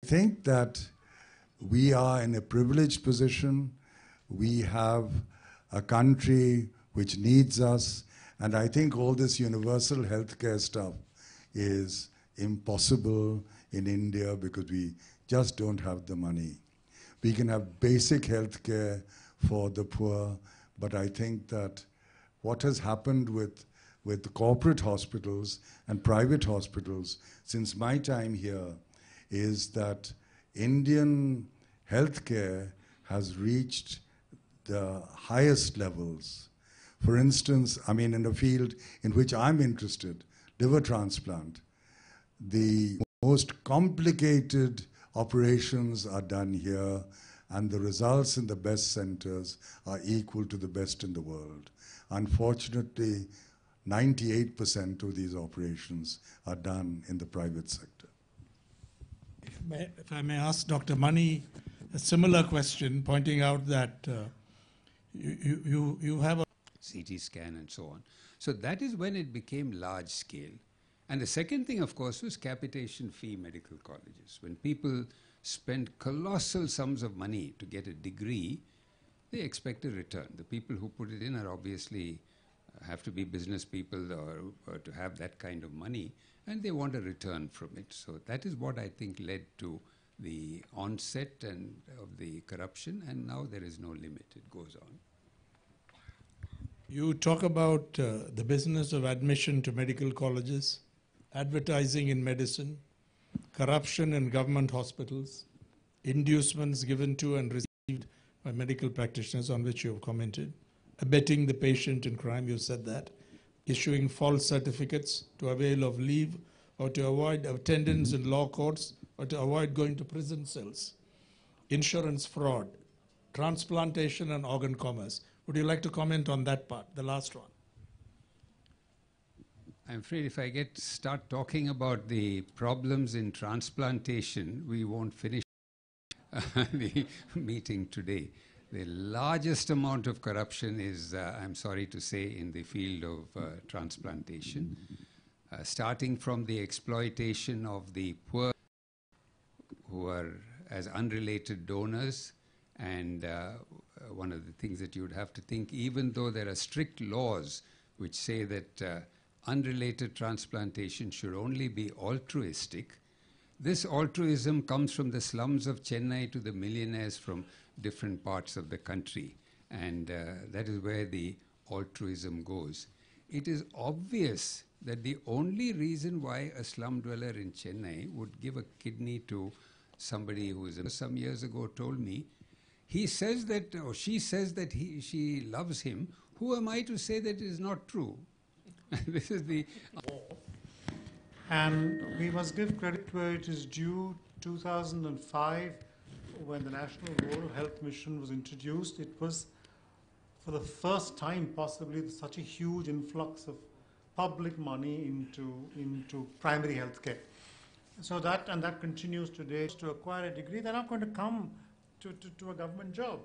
think that we are in a privileged position. We have a country which needs us, and I think all this universal healthcare stuff is impossible in India because we just don't have the money. We can have basic healthcare for the poor, but I think that what has happened with the corporate hospitals and private hospitals since my time here is that Indian healthcare has reached the highest levels. For instance, I mean, in a field in which I'm interested, liver transplant, the most complicated operations are done here, and the results in the best centers are equal to the best in the world. Unfortunately, 98% of these operations are done in the private sector. If I may ask Dr. Mani a similar question, pointing out that you have a CT scan and so on. So that is when it became large scale. And the second thing, of course, was capitation fee medical colleges. When people spend colossal sums of money to get a degree, they expect a return. The people who put it in are obviously have to be business people or to have that kind of money, and they want a return from it. So that is what I think led to the onset of the corruption, and now there is no limit. It goes on. You talk about the business of admission to medical colleges, advertising in medicine, corruption in government hospitals, inducements given to and received by medical practitioners, on which you have commented, abetting the patient in crime, you said that, issuing false certificates to avail of leave or to avoid attendance in law courts or to avoid going to prison cells, insurance fraud, transplantation and organ commerce. Would you like to comment on that part, the last one? I'm afraid if I start talking about the problems in transplantation, we won't finish the meeting today. The largest amount of corruption is, I'm sorry to say, in the field of transplantation, starting from the exploitation of the poor who are as unrelated donors. And one of the things that you would have to think, even though there are strict laws which say that unrelated transplantation should only be altruistic, this altruism comes from the slums of Chennai to the millionaires from different parts of the country. And that is where the altruism goes. It is obvious that the only reason why a slum dweller in Chennai would give a kidney to somebody who is, some years ago told me, he says that, or she says that she loves him. Who am I to say that it is not true? This is the... And we must give credit where it is due. 2005, when the National Rural Health Mission was introduced, it was for the first time possibly such a huge influx of public money into primary health care. So that continues today. To acquire a degree, they're not going to come to a government job.